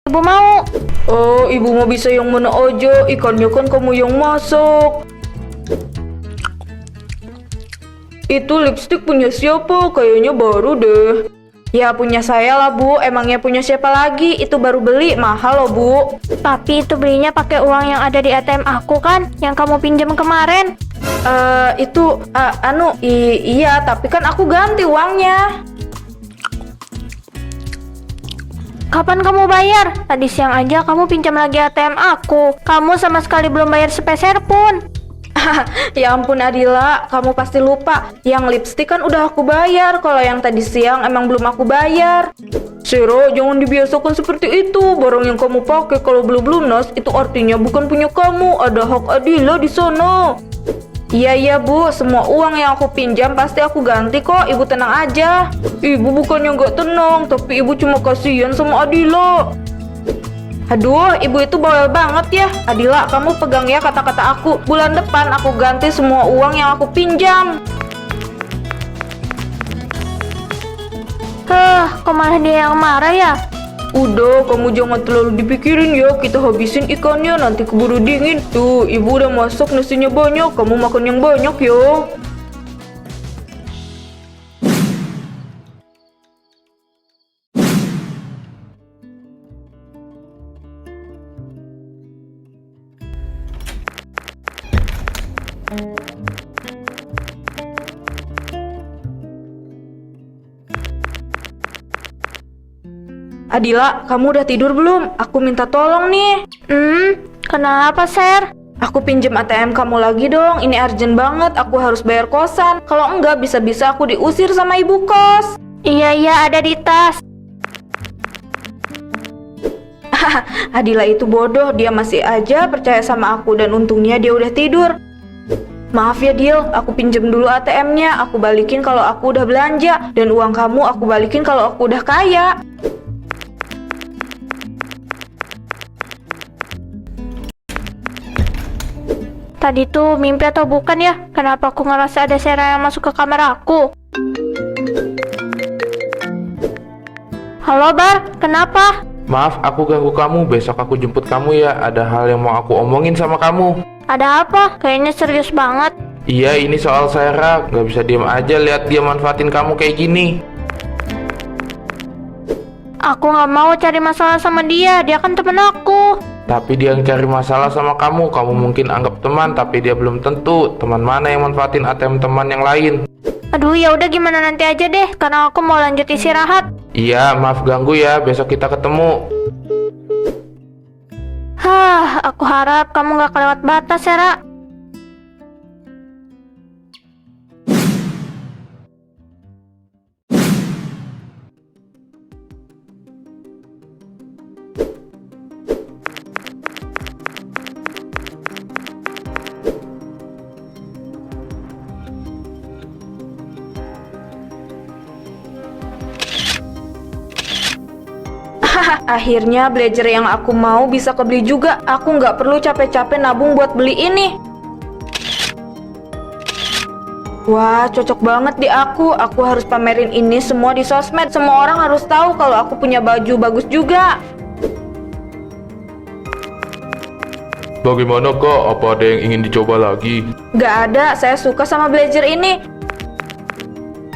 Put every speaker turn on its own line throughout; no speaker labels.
ibu mau.
Oh, ibu mau bisa yang mana aja? Ikannya kan kamu yang masak. Itu lipstik punya siapa? Kayaknya baru deh. Ya punya saya lah bu, emangnya punya siapa lagi? Itu baru beli, mahal loh bu.
Tapi itu belinya pakai uang yang ada di ATM aku kan, yang kamu pinjam kemarin.
Iya, tapi kan aku ganti uangnya.
Kapan kamu bayar? Tadi siang aja kamu pinjam lagi ATM aku. Kamu sama sekali belum bayar sepeser pun.
Ya ampun Adila, kamu pasti lupa. Yang lipstik kan udah aku bayar. Kalau yang tadi siang emang belum aku bayar. Sero, jangan dibiasakan seperti itu. Barang yang kamu pakai kalau belum lunas itu artinya bukan punya kamu. Ada hak Adila di sana. Iya bu, semua uang yang aku pinjam pasti aku ganti kok. Ibu tenang aja. Ibu bukannya nggak tenang, tapi ibu cuma kasihan sama Adila. Aduh, ibu itu bawel banget ya. Adila, kamu pegang ya kata-kata aku. Bulan depan aku ganti semua uang yang aku pinjam.
Kok malah dia yang marah ya?
Udah, kamu jangan terlalu dipikirin ya. Kita habisin ikannya, nanti keburu dingin. Tuh, ibu udah masak nasinya banyak. Kamu makan yang banyak ya. Adila, kamu udah tidur belum? Aku minta tolong nih.
Kenapa, Ser?
Aku pinjem ATM kamu lagi dong. Ini urgent banget, aku harus bayar kosan. Kalau enggak, bisa-bisa aku diusir sama ibu kos.
Iya, ada di tas.
Adila itu bodoh, dia masih aja percaya sama aku dan untungnya dia udah tidur. Maaf ya Dil, aku pinjem dulu ATM-nya, aku balikin kalau aku udah belanja. Dan uang kamu aku balikin kalau aku udah kaya.
Tadi tuh mimpi atau bukan ya? Kenapa aku ngerasa ada Sera yang masuk ke kamar aku? Halo Bar, kenapa?
Maaf, aku ganggu kamu. Besok aku jemput kamu ya. Ada hal yang mau aku omongin sama kamu.
Ada apa? Kayaknya serius banget.
Iya, ini soal Sarah. Gak bisa diem aja lihat dia manfaatin kamu kayak gini.
Aku gak mau cari masalah sama dia kan temen aku.
Tapi dia yang cari masalah sama kamu. Kamu mungkin anggap teman, tapi dia belum tentu. Teman mana yang manfaatin ATM teman yang lain?
Aduh, ya udah gimana nanti aja deh, karena aku mau lanjut istirahat.
Iya, maaf ganggu ya. Besok kita ketemu.
Aku harap kamu gak kelewat batas, Sera.
Akhirnya blazer yang aku mau bisa kebeli juga. Aku nggak perlu capek-capek nabung buat beli ini. Wah, cocok banget di aku. Aku harus pamerin ini semua di sosmed. Semua orang harus tahu kalau aku punya baju bagus juga.
Bagaimana kak? Apa ada yang ingin dicoba lagi?
Nggak ada, saya suka sama blazer ini.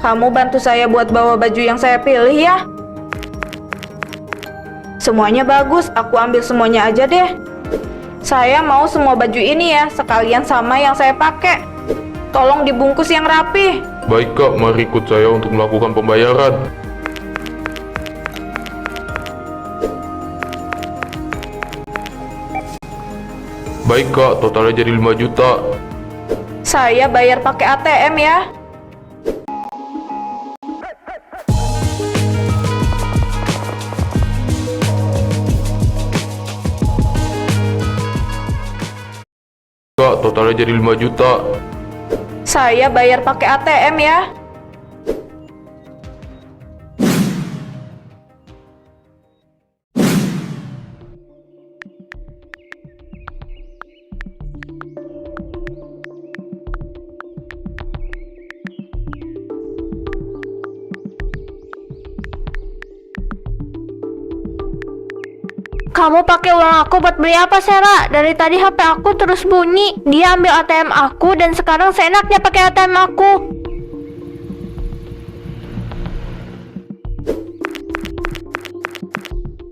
Kamu bantu saya buat bawa baju yang saya pilih ya. Semuanya bagus, aku ambil semuanya aja deh. Saya mau semua baju ini ya, sekalian sama yang saya pakai. Tolong dibungkus yang rapi.
Baik kak, mari ikut saya untuk melakukan pembayaran. Baik kak, totalnya jadi 5 juta.
Saya bayar pakai ATM ya.
Kak, totalnya jadi 5 juta.
Saya bayar pakai ATM ya.
Kamu pakai uang aku buat beli apa, Sera? Dari tadi HP aku terus bunyi. Dia ambil ATM aku dan sekarang seenaknya pakai ATM aku.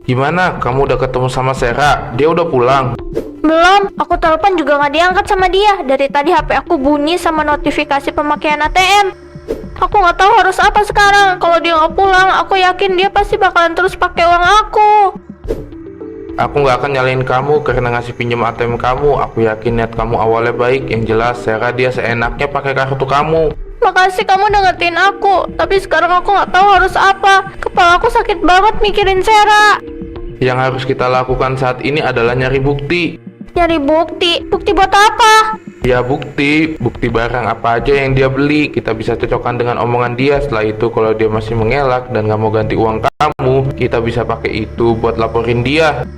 Gimana? Kamu udah ketemu sama Sera? Dia udah pulang?
Belum, aku telepon juga nggak diangkat sama dia. Dari tadi HP aku bunyi sama notifikasi pemakaian ATM. Aku nggak tahu harus apa sekarang. Kalau dia nggak pulang, aku yakin dia pasti bakalan terus pakai uang aku.
Aku nggak akan nyalain kamu karena ngasih pinjam ATM kamu. Aku yakin niat kamu awalnya baik. Yang jelas Sera dia seenaknya pakai kartu kamu.
Makasih kamu udah ngertiin aku. Tapi sekarang aku nggak tahu harus apa. Kepala aku sakit banget mikirin Sera.
Yang harus kita lakukan saat ini adalah nyari bukti.
Nyari bukti? Bukti buat apa?
Ya bukti barang apa aja yang dia beli. Kita bisa cocokkan dengan omongan dia. Setelah itu kalau dia masih mengelak dan nggak mau ganti uang kamu, kita bisa pakai itu buat laporin dia.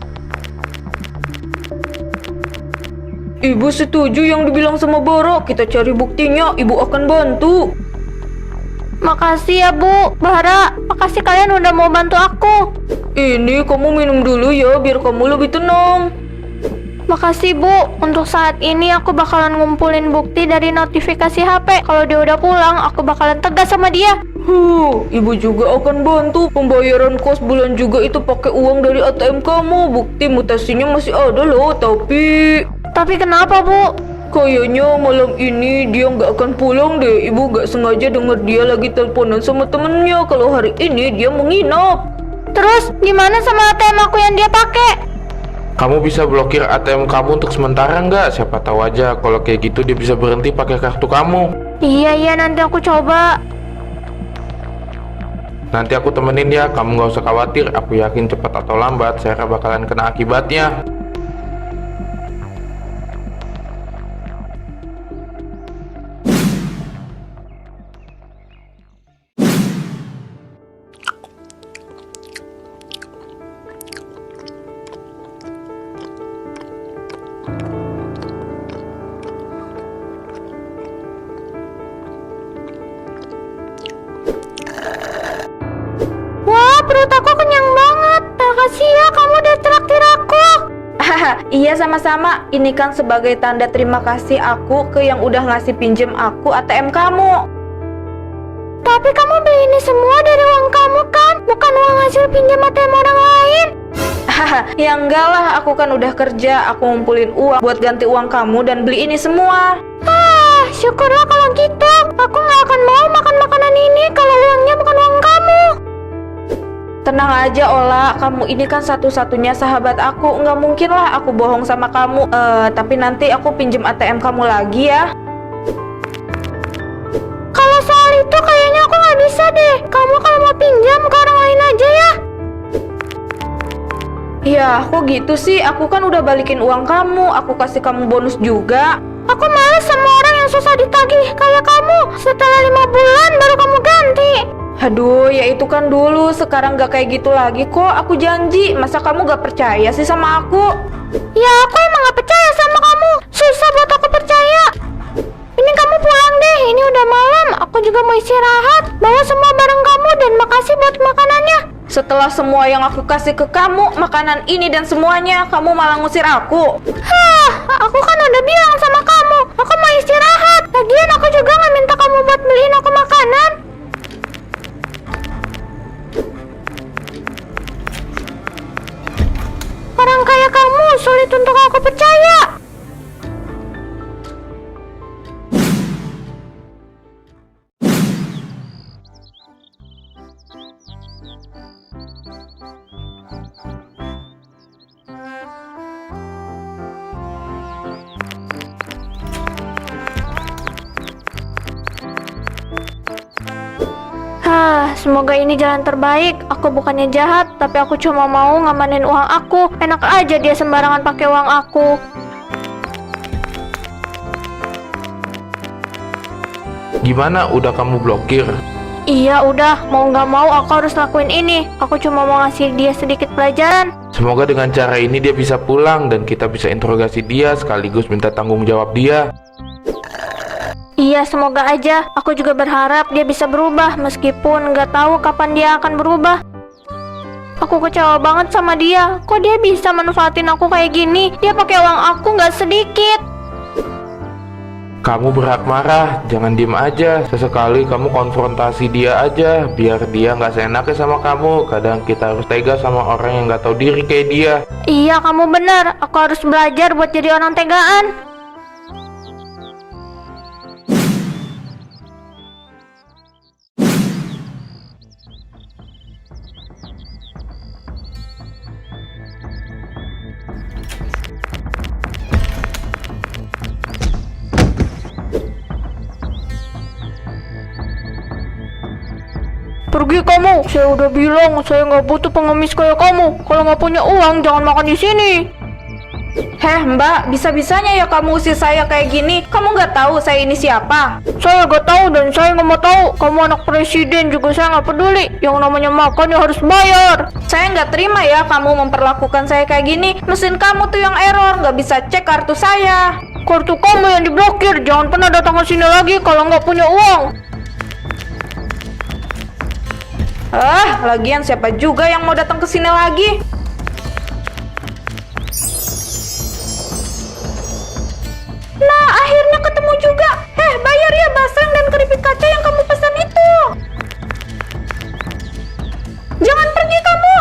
Ibu setuju yang dibilang sama Bara. Kita cari buktinya, ibu akan bantu.
Makasih ya Bu, Bara. Makasih kalian udah mau bantu aku.
Ini kamu minum dulu ya, biar kamu lebih tenang.
Makasih Bu. Untuk saat ini aku bakalan ngumpulin bukti dari notifikasi HP. Kalau dia udah pulang, aku bakalan tegas sama dia.
Ibu juga akan bantu. Pembayaran kos bulan juga itu pakai uang dari ATM kamu. Bukti mutasinya masih ada loh,
Tapi kenapa Bu?
kayaknya malam ini dia nggak akan pulang deh. Ibu nggak sengaja denger dia lagi teleponan sama temennya kalau hari ini dia menginap.
Terus gimana sama ATM aku yang dia pakai?
Kamu bisa blokir ATM kamu untuk sementara nggak? Siapa tahu aja kalau kayak gitu dia bisa berhenti pakai kartu kamu.
Iya, nanti aku coba.
Nanti aku temenin ya, kamu nggak usah khawatir. Aku yakin cepat atau lambat Sarah bakalan kena akibatnya.
Wah, perut aku kenyang banget. Makasih ya kamu udah traktir aku.
Iya sama-sama. Ini kan sebagai tanda terima kasih aku ke yang udah ngasih pinjem aku ATM kamu.
Tapi kamu beli ini semua dari uang kamu kan? Bukan uang hasil pinjam ATM orang lain.
Ya enggak lah, aku kan udah kerja. Aku ngumpulin uang buat ganti uang kamu dan beli ini semua.
Syukurlah kalau gitu. Aku nggak akan mau makan makanan ini kalau uangnya bukan uang kamu.
Tenang aja Ola, kamu ini kan satu-satunya sahabat aku. Nggak mungkin lah aku bohong sama kamu. Tapi nanti aku pinjem ATM kamu lagi ya.
Kalau soal itu kayaknya aku nggak bisa deh. Kamu kalau mau pinjam ke orang lain aja ya.
Ya, kok gitu sih? Aku kan udah balikin uang kamu. Aku kasih kamu bonus juga.
Aku males sama orang yang susah ditagih kayak kamu. Setelah 5 bulan baru kamu ganti.
Aduh, ya itu kan dulu. Sekarang gak kayak gitu lagi kok. Aku janji. Masa kamu gak percaya sih sama aku?
Ya aku emang gak percaya sama kamu. Susah buat aku percaya. Ini kamu pulang deh. Ini udah malam. Aku juga mau istirahat. Bawa semua barang kamu dan makasih buat makanannya.
Setelah semua yang aku kasih ke kamu, makanan ini dan semuanya, kamu malah ngusir aku.
Aku kan udah bilang sama kamu. Aku mau istirahat. Lagian aku juga gak minta kamu buat beliin aku makanan. Orang kayak kamu sulit untuk aku percaya. Semoga ini jalan terbaik. Aku bukannya jahat, tapi aku cuma mau ngamanin uang aku. Enak aja dia sembarangan pakai uang aku.
Gimana, udah kamu blokir?
Iya udah, mau nggak mau aku harus lakuin ini. Aku cuma mau ngasih dia sedikit pelajaran.
Semoga dengan cara ini dia bisa pulang dan kita bisa interogasi dia sekaligus minta tanggung jawab dia.
Iya, semoga aja. Aku juga berharap dia bisa berubah meskipun nggak tahu kapan dia akan berubah. Aku aku kecewa banget sama dia. Kok dia bisa manfaatin aku kayak gini? Dia pakai uang aku nggak sedikit.
Kamu berhak marah, jangan diem aja. Sesekali kamu konfrontasi dia aja, biar dia nggak seenaknya sama kamu. Kadang kita harus tega sama orang yang nggak tahu diri kayak dia.
Iya, kamu benar. Aku harus belajar buat jadi orang tegaan. Pergi kamu, saya udah bilang saya nggak butuh pengemis kayak kamu. Kalau nggak punya uang jangan makan di sini.
Heh mbak, bisa-bisanya ya kamu usir saya kayak gini. Kamu nggak tahu saya ini siapa?
Saya nggak tahu dan saya nggak mau tahu. Kamu anak presiden juga saya nggak peduli. Yang namanya makan ya harus bayar.
Saya nggak terima ya kamu memperlakukan saya kayak gini. Mesin kamu tuh yang error, nggak bisa cek kartu saya.
Kartu kamu yang diblokir. Jangan pernah datang ke sini lagi kalau nggak punya uang.
Lagian siapa juga yang mau datang ke sini lagi? Nah, akhirnya ketemu juga. Bayar ya basreng dan keripik kaca yang kamu pesan itu. Jangan pergi kamu.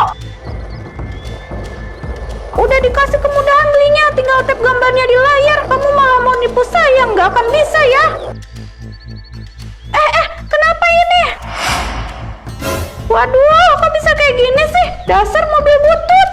Udah dikasih kemudahan belinya, tinggal tap gambarnya di layar. Kamu malah mau nipu saya, nggak akan bisa ya. Kenapa ini? Waduh, kok bisa kayak gini sih? Dasar mobil butut.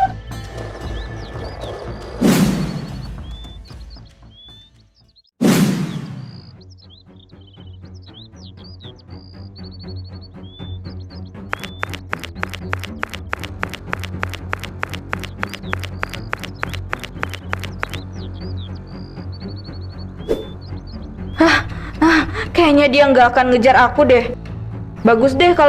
Kayaknya dia nggak akan ngejar aku deh. Bagus deh kalau